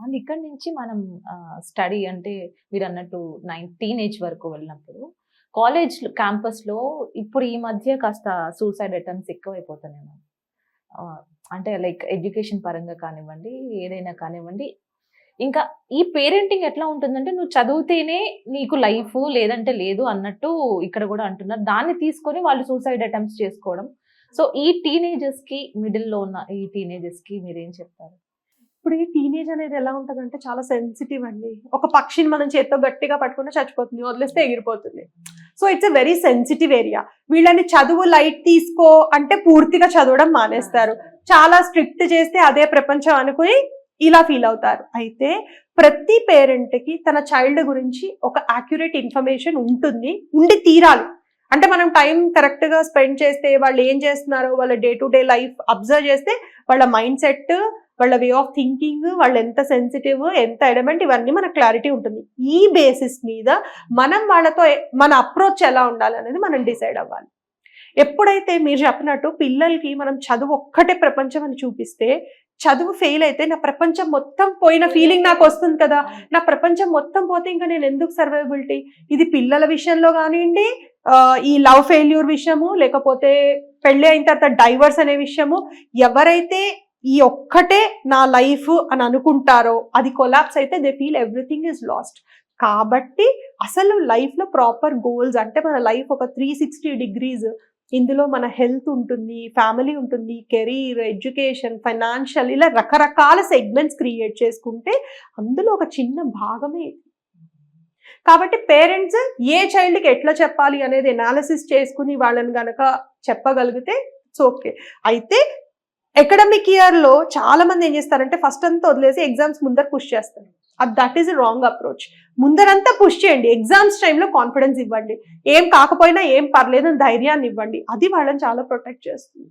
And ఇక్కడ నుంచి మనం స్టడీ అంటే మీరన్నట్టు టీనేజ్ వరకు వెళ్ళినప్పుడు కాలేజ్ క్యాంపస్‌లో ఇప్పుడు ఈ మధ్య కాస్త సూసైడ్ అటెంప్ట్స్ ఎక్కువైపోతున్నాయి మ్యామ్. అంటే లైక్ ఎడ్యుకేషన్ పరంగా కానివ్వండి, ఏదైనా కానివ్వండి. ఇంకా ఈ పేరెంటింగ్ ఎట్లా ఉంటుందంటే నువ్వు చదివితేనే నీకు లైఫ్ లేదంటే లేదు అన్నట్టు ఇక్కడ కూడా అంటున్నారు. దాన్ని తీసుకొని వాళ్ళు సూసైడ్ అటెంప్ట్స్ చేసుకోవడం. సో ఈ టీనేజర్స్‌కి మిడిల్‌లో ఉన్న ఈ టీనేజర్స్‌కి మీరేం చెప్తారు? ఇప్పుడు ఈ టీనేజ్ అనేది ఎలా ఉంటదంటే చాలా సెన్సిటివ్ అండి. ఒక పక్షిని మనం చేత్తో గట్టిగా పట్టుకుంటే చచ్చిపోతుంది, వదిలేస్తే ఎగిరిపోతుంది. So it's a very sensitive area. వీళ్ళని చదువు లైట్ తీసుకో అంటే పూర్తిగా చదవడం మానేస్తారు. చాలా స్ట్రిక్ట్ చేస్తే అదే ప్రపంచం అనుకుని ఇలా ఫీల్ అవుతారు. అయితే ప్రతి పేరెంట్‌కి తన చైల్డ్ గురించి ఒక యాక్యురేట్ ఇన్ఫర్మేషన్ ఉంటుంది, ఉండి తీరాలి. అంటే మనం టైం కరెక్ట్‌గా స్పెండ్ చేస్తే, వాళ్ళు ఏం చేస్తున్నారో వాళ్ళ day to day life observe చేస్తే వాళ్ళ మైండ్ సెట్, వాళ్ళ వే ఆఫ్ థింకింగ్, వాళ్ళు ఎంత సెన్సిటివ్, ఎంత ఎడమెంట్, ఇవన్నీ మనకు క్లారిటీ ఉంటుంది. ఈ బేసిస్ మీద మనం వాళ్ళతో మన అప్రోచ్ ఎలా ఉండాలి అనేది మనం డిసైడ్ అవ్వాలి. ఎప్పుడైతే మీరు చెప్పినట్టు పిల్లలకి మనం చదువు ఒక్కటే ప్రపంచం అని చూపిస్తే, చదువు ఫెయిల్ అయితే నా ప్రపంచం మొత్తం పోయిన ఫీలింగ్ నాకు వస్తుంది కదా. నా ప్రపంచం మొత్తం పోతే ఇంకా నేను ఎందుకు సర్వైబిలిటీ? ఇది పిల్లల విషయంలో కానివ్వండి, ఈ లవ్ ఫెయిల్యూర్ విషయము, లేకపోతే పెళ్లి అయిన తర్వాత డైవర్స్ అనే విషయము, ఎవరైతే ఈ ఒక్కటే నా లైఫ్ అని అనుకుంటారో అది కొలాప్స్ అయితే they feel everything is lost. కాబట్టి అసలు లైఫ్లో ప్రాపర్ గోల్స్ అంటే మన లైఫ్ ఒక 360 degrees, ఇందులో మన హెల్త్ ఉంటుంది, ఫ్యామిలీ ఉంటుంది, కెరీర్, ఎడ్యుకేషన్, ఫైనాన్షియల్, ఇలా రకరకాల సెగ్మెంట్స్ క్రియేట్ చేసుకుంటే అందులో ఒక చిన్న భాగమే. కాబట్టి పేరెంట్స్ ఏ చైల్డ్కి ఎట్లా చెప్పాలి అనేది ఎనాలిసిస్ చేసుకుని వాళ్ళని గనక చెప్పగలిగితే ఇట్స్ ఓకే. అయితే అకాడమిక్ ఇయర్లో చాలా మంది ఏం చేస్తారంటే ఫస్ట్ అంతా వదిలేసి ఎగ్జామ్స్ ముందర పుష్ చేస్తారు. That is wrong approach. ముందరంతా పుష్ చేయండి, ఎగ్జామ్స్ టైంలో కాన్ఫిడెన్స్ ఇవ్వండి, ఏం కాకపోయినా ఏం పర్లేదు ధైర్యాన్ని ఇవ్వండి. అది వాళ్ళని చాలా ప్రొటెక్ట్ చేస్తుంది.